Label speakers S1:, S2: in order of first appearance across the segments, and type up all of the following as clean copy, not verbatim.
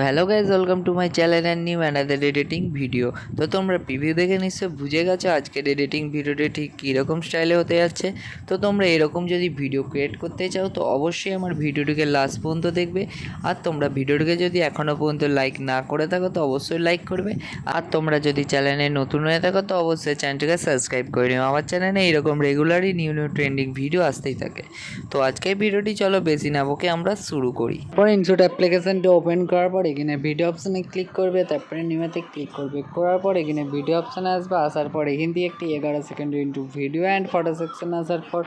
S1: Hello guys, welcome to my channel and new another editing video. তো তোমরা preview দেখে নিশ্চয় বুঝে গেছো আজকের এডিটিং ভিডিওটি ঠিক কীরকম স্টাইলে হতে যাচ্ছে। তো তোমরা এরকম যদি ভিডিও ক্রিয়েট করতে চাও তো অবশ্যই আমার ভিডিওটিকে লাস্ট পর্যন্ত দেখবে। আর তোমরা ভিডিওটিকে যদি এখনও পর্যন্ত লাইক না করে থাকো তো অবশ্যই লাইক করবে। আর তোমরা যদি চ্যানেলে নতুন হয়ে থাকো তো অবশ্যই চ্যানেলটিকে সাবস্ক্রাইব করে নিও। আমার চ্যানেলে এইরকম রেগুলারই নিউ ট্রেন্ডিং ভিডিও আসতেই থাকে। তো আজকের ভিডিওটি চলো বেশি না বকে আমরা শুরু করি। পরে ইনশট অ্যাপ্লিকেশনটি ওপেন করার পর এখানে ভিডিও অপশানে ক্লিক করবে, তারপরে নিউতে ক্লিক করবে। করার পর এখানে ভিডিও অপশানে আসবে। আসার পর এখান থেকে একটি 11 সেকেন্ডের into video and photo section আসার পর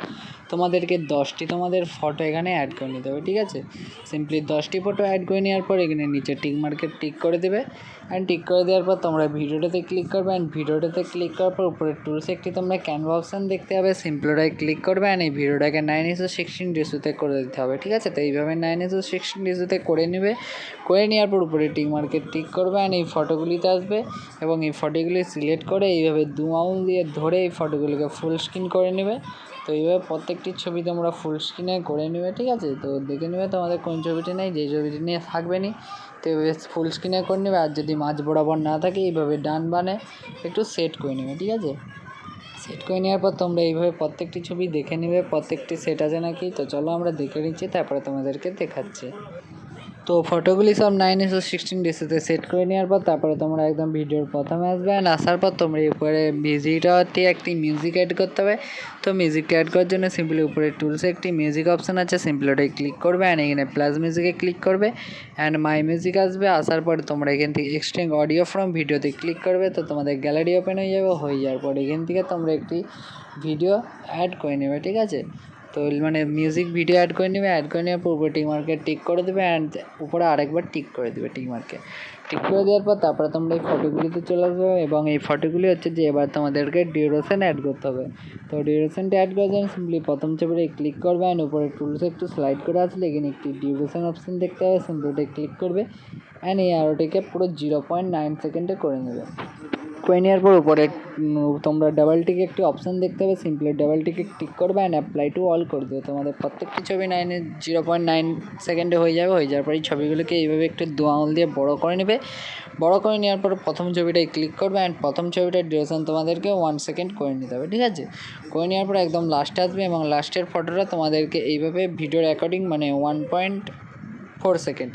S1: তোমাদেরকে 10টি তোমাদের ফটো এখানে অ্যাড করে নিতে হবে। ঠিক আছে, সিম্পলি 10টি ফটো অ্যাড করে নেওয়ার পর এখানে নিচে টিক মার্কে টিক করে দেবে। অ্যান্ড টিক করে দেওয়ার পর তোমরা ভিডিওটাতে ক্লিক করবে। অ্যান্ড ভিডিওটাতে ক্লিক করার পর উপরে টুলসে একটি তোমরা ক্যানভা অপশান দেখতে হবে, সিম্পলটায় ক্লিক করবে। অ্যান্ড এই ভিডিওটাকে 9:16 রেশিওতে করে দিতে হবে। ঠিক আছে, তো এইভাবে 9:16 রেশিওতে করে নেবে। করে নেওয়ার পর উপরে টিক মার্কে টিক করবে। অ্যান্ড এই ফটোগুলিতে আসবে এবং এই ফটোগুলি সিলেক্ট করে এইভাবে 2 আঙুল দিয়ে ধরে এই ফটোগুলিকে ফুল স্ক্রিন করে নেবে। তো এইভাবে প্রত্যেকটি ছবি তোমরা ফুল স্ক্রিনে করে নেবে। ঠিক আছে, তো দেখে নেবে তোমাদের কোন ছবিটি নেই, যেই ছবিটি নিয়ে থাকবে নি তো এইভাবে ফুল স্ক্রিনে করে নেবে। আর যদি মাঝ বরাবর না থাকে এইভাবে ডান বানে একটু সেট করে নেবে। ঠিক আছে, সেট করে নেওয়ার পর তোমরা এইভাবে প্রত্যেকটি ছবি দেখে নেবে প্রত্যেকটি সেট আছে নাকি। তো চলো আমরা দেখে নিচ্ছি, তারপরে তোমাদেরকে দেখাচ্ছি। তো ফটোগুলি সব 9:16 রেশিওতে সেট করে নেওয়ার পর তারপরে তোমরা একদম ভিডিওর প্রথমে আসবে। অ্যান্ড আসার পর তোমরা উপরে ভিডিওতে একটি মিউজিক অ্যাড করতে হবে। তো মিউজিক অ্যাড করার জন্য সিম্পলি উপরে টুলসে একটি মিউজিক অপশান আছে, সিম্পলি ওটাই ক্লিক করবে। অ্যান্ড এখানে প্লাস মিউজিকে ক্লিক করবে। অ্যান্ড মাই মিউজিক আসবে। আসার পর তোমরা এখান থেকে এক্সট্রেক্ট অডিও ফ্রম ভিডিওতে ক্লিক করবে। তো তোমাদের গ্যালারি ওপেন হয়ে যাবে। হয়ে যাওয়ার পর এখান থেকে তোমরা একটি ভিডিও অ্যাড করে নেবে। ঠিক আছে, তো মানে মিউজিক ভিডিও অ্যাড করে নেবে। অ্যাড করে নেওয়ার পর উপরে টিক মার্কে টিক করে দেবে। অ্যান্ড উপরে আরেকবার টিক করে দেবে টিক মার্কে টিক করে দেওয়ার পর তারপরে তোমরা এই ফটোগুলিতে চলে আসবে। এবং এই ফটোগুলি হচ্ছে যে এবার তোমাদেরকে ডিউরেশন অ্যাড করতে হবে। তো ডিউরেশনটা অ্যাড করার জন্য সিম্পলি প্রথম ছবিটা ক্লিক করবে। অ্যান্ড উপরে টুলসে একটু স্লাইড করে আসলে এখানে একটি ডিউরেশন অপশান দেখতে হবে, সিম্পলি ওটা ক্লিক করবে। অ্যান্ড এই আরোটিকে পুরো 0.9 সেকেন্ডে করে নেবে। করে নেওয়ার পর উপরে তোমরা ডাবল টিক একটি অপশান দেখতে হবে, সিম্পলি ডাবল টিকে টিক করবে। অ্যান্ড অ্যাপ্লাই টু অল করে দেবে। তোমাদের প্রত্যেকটি ছবি 0.9 সেকেন্ডে হয়ে যাবে। হয়ে যাওয়ার পর এই ছবিগুলোকে এইভাবে একটু 2 আঙুল দিয়ে বড় করে নেবে। বড় করে নেওয়ার পর প্রথম ছবিটায় ক্লিক করবে। অ্যান্ড প্রথম ছবিটার ডিউরেশন তোমাদেরকে 1 সেকেন্ড করে নিতে হবে। ঠিক আছে, করে নেওয়ার পর একদম লাস্টে আসবে এবং লাস্টের ফটোটা তোমাদেরকে এইভাবে ভিডিওর অ্যাকর্ডিং মানে 1.4 সেকেন্ড,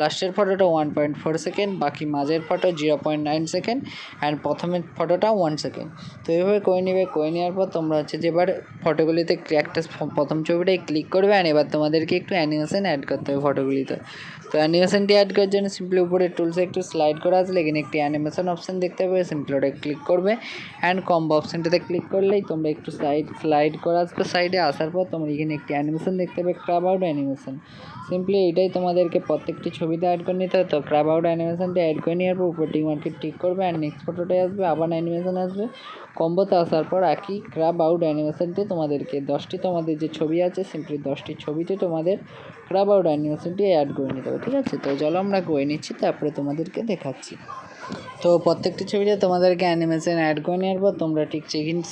S1: লাস্টের ফটোটা 1.4 সেকেন্ড, বাকি মাঝের ফটো 0.9 সেকেন্ড, অ্যান্ড প্রথমের ফটোটা 1 সেকেন্ড। তো এইভাবে করে নেবে। করে নেওয়ার পর তোমরা হচ্ছে যে এবার ফটোগুলিতে একটা প্রথম ছবিটাই ক্লিক করবে। অ্যান্ড এবার তোমাদেরকে একটু অ্যানিমেশন অ্যাড করতে হবে ফটোগুলিতে। তো অ্যানিমেশনটি অ্যাড করার জন্য সিম্পলি উপরে টুলসে একটু স্লাইড করে আসলে এখানে একটি অ্যানিমেশন অপশান দেখতে পাবে, সিম্পলি ওটা ক্লিক করবে। অ্যান্ড কম্বো অপশানটাতে ক্লিক করলেই তোমরা একটু স্লাইড করে আসবে। সাইডে আসার পর তোমরা এখানে একটি অ্যানিমেশন দেখতে পাবে, ক্র্যাব আউট অ্যানিমেশন। সিম্পলি এটাই তোমাদেরকে প্রত্যেকটি ছবিতে অ্যাড করে নিতে হবে। তো ক্র্যাব আউট অ্যানিমেশনটা অ্যাড করে নেওয়ার পর উপর টিক মার্কে টিক করবে। অ্যান্ড নেক্সট ফটোটাই আসবে, আবার অ্যানিমেশন আসবে। কম্বোতে আসার পর একই ক্র্যাব আউট অ্যানিমেশনটি তোমাদেরকে 10টি তোমাদের যে ছবি আছে সিম্পলি 10টি ছবিতে তোমাদের ক্র্যাব আউট অ্যানিমেশনটি অ্যাড করে নিতে হবে। ঠিক আছে, তো চলো আমরা করে নিচ্ছি, তারপরে তোমাদেরকে দেখাচ্ছি। তো প্রত্যেকটি ছবিতে তোমাদেরকে অ্যানিমেশন অ্যাড করে নেওয়ার পর তোমরা ঠিক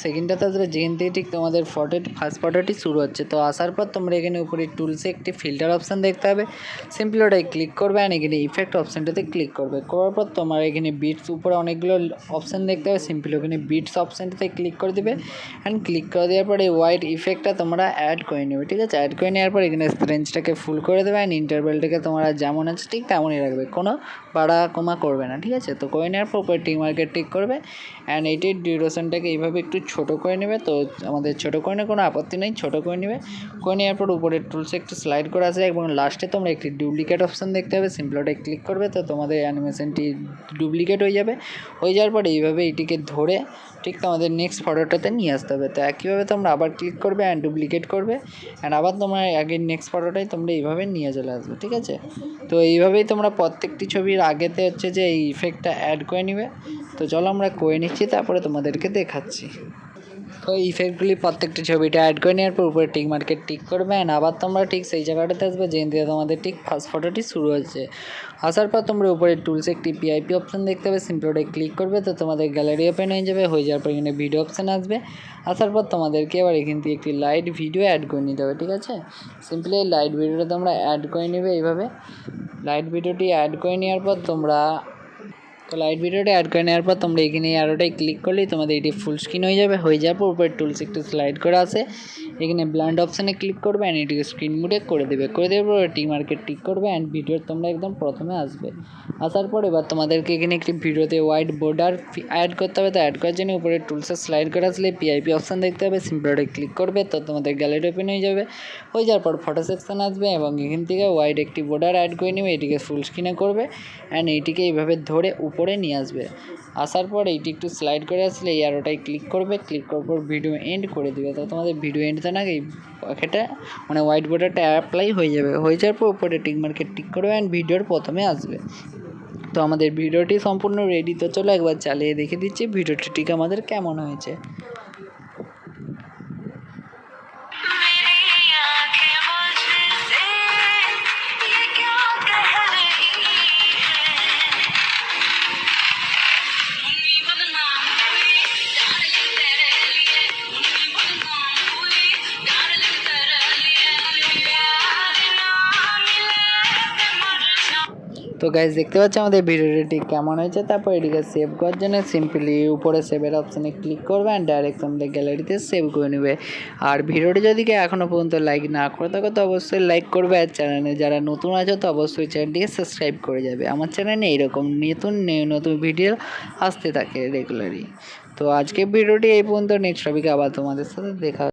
S1: সেকেন্ডটাতে আসবে, যেখান থেকে ঠিক তোমাদের ফার্স্ট ফটোটি শুরু হচ্ছে। তো আসার পর তোমরা এখানে উপরে টুলসে একটি ফিল্টার অপশান দেখতে হবে, সিম্পলি ওটাই ক্লিক করবে। অ্যান্ড এখানে ইফেক্ট অপশানটাতে ক্লিক করবে। করার পর তোমার এখানে বিটস উপরে অনেকগুলো অপশান দেখতে হবে, সিম্পলি ওখানে বিটস অপশানটাতে ক্লিক করে দেবে। অ্যান্ড ক্লিক করে দেওয়ার পর এই হোয়াইট ইফেক্টটা তোমরা অ্যাড করে নেবে। ঠিক আছে, অ্যাড করে নেওয়ার পর এখানে রেঞ্জটাকে ফুল করে দেবে। অ্যান্ড ইন্টারভেলটাকে তোমরা যেমন আছে ঠিক তেমনই রাখবে, কোনো বাড়া কমা করবে না। ঠিক আছে, তো করে নেওয়ার পর উপরে টিক মার্কে টিক করবে। অ্যান্ড এইটির ডিউরেশনটাকে এইভাবে একটু ছোটো করে নেবে। তো আমাদের ছোটো করে নিয়ে কোনো আপত্তি নেই, ছোটো করে নেবে। করে নেওয়ার পর উপরে টুলসে একটু স্লাইড করে আসবে এবং লাস্টে তোমরা একটি ডুপ্লিকেট অপশান দেখতে হবে, সিম্পলি ওটাই ক্লিক করবে। তো তোমাদের অ্যানিমেশনটি ডুপ্লিকেট হয়ে যাবে। হয়ে যাওয়ার পর এইভাবে এটিকে ধরে ঠিক তোমাদের নেক্সট ফটোটাতে নিয়ে আসতে হবে। তো একইভাবে তোমরা আবার ক্লিক করবে অ্যান্ড ডুপ্লিকেট করবে। অ্যান্ড আবার তোমরা আগের নেক্সট ফটোটাই তোমরা এইভাবে নিয়ে চলে আসবে। ঠিক আছে, তো এইভাবেই তোমরা প্রত্যেকটি ছবির আগেতে হচ্ছে যে এই ইফেক্টটা অ্যাড করে নেবে। তো চলো আমরা করে নিচ্ছি, তারপরে তোমাদেরকে দেখাচ্ছি।
S2: তো ইফেক্টগুলি প্রত্যেকটা ছবিটা অ্যাড করে নেওয়ার পর উপরে টিক মার্কে টিক করবে অ্যান্ড আবার তোমরা ঠিক সেই জায়গাটাতে আসবে যেখান থেকে তোমাদের ঠিক ফার্স্ট ফটোটি শুরু হচ্ছে। আসার পর তোমরা উপরে টুলসে একটি পিআইপি অপশান দেখতে হবে, সিম্পলি ওটাই ক্লিক করবে তো তোমাদের গ্যালারি ওপেন হয়ে যাবে। হয়ে যাওয়ার পর এখানে ভিডিও অপশান আসবে। আসার পর তোমাদেরকে এবার এখান থেকে একটি লাইট ভিডিও অ্যাড করে নিতে হবে, ঠিক আছে। সিম্পলি এই লাইট ভিডিওটা তোমরা অ্যাড করে নেবে এইভাবে। লাইট ভিডিওটি অ্যাড করে নেওয়ার পর তোমরা লাইট ভিডিওটা অ্যাড করে নেওয়ার পর তোমরা এখানে আরোটাই ক্লিক করলেই তোমাদের এটি ফুল স্ক্রিন হয়ে যাবে। হয়ে যাওয়ার পর উপরে টুলস একটু স্লাইড করে আসে, এখানে ব্লান্ড অপশানে ক্লিক করবে অ্যান্ড এটিকে স্ক্রিন মুডে করে দেবে। করে দেওয়ার পর টি মার্কেট টিক করবে অ্যান্ড ভিডিওর তোমরা একদম প্রথমে আসবে। আসার পর এবার তোমাদেরকে এখানে একটি ভিডিওতে হোয়াইট বর্ডার অ্যাড করতে হবে। তো অ্যাড করার জন্য উপরে টুলসে স্লাইড করে আসলে পিআইপি অপশান দেখতে হবে, সিম্পলি ওটাই ক্লিক করবে তো তোমাদের গ্যালারি ওপেন হয়ে যাবে। হয়ে যাওয়ার পর ফটো সেকশান আসবে এবং এখান থেকে হোয়াইট একটি বর্ডার অ্যাড করে নেবে, এটিকে ফুল স্ক্রিনে করবে অ্যান্ড এইটিকে এইভাবে ধরে উপরে নিয়ে আসবে। আসার পর এইটি একটু স্লাইড করে আসলে এই আরোটাই ক্লিক করবে, ক্লিক করার পর ভিডিও এন্ড করে দেবে। তো তোমাদের ভিডিও এন্ডতে না এই প্যাকেটে মানে হোয়াইট বর্ডারটা অ্যাপ্লাই হয়ে যাবে। হয়ে যাওয়ার পর উপরে টিক মার্কে টিক করবে অ্যান্ড ভিডিওর প্রথমে আসবে। তো আমাদের ভিডিওটি সম্পূর্ণ রেডি। তো চলো একবার চালিয়ে দেখে দিচ্ছি ভিডিওটি ঠিক আমাদের কেমন হয়েছে। তো গাইজ দেখতে পাচ্ছি আমাদের ভিডিওটি ঠিক কেমন হয়েছে। তারপর এটিকে সেভ করার জন্য সিম্পলি উপরে সেভের অপশানে ক্লিক করবে অ্যান্ড ডাইরেক্ট আমাদের গ্যালারিতে সেভ করে নেবে। আর ভিডিওটি যদি এখনও পর্যন্ত লাইক না করে থাকো তো অবশ্যই লাইক করবে। আর চ্যানেলে যারা নতুন আছে তো অবশ্যই চ্যানেলটিকে সাবস্ক্রাইব করে যাবে। আমার চ্যানেলে এইরকম নতুন ভিডিও আসতে থাকে রেগুলারই। তো আজকে ভিডিওটি এই পর্যন্ত, নেক্সট টপিকে আবার তোমাদের সাথে দেখা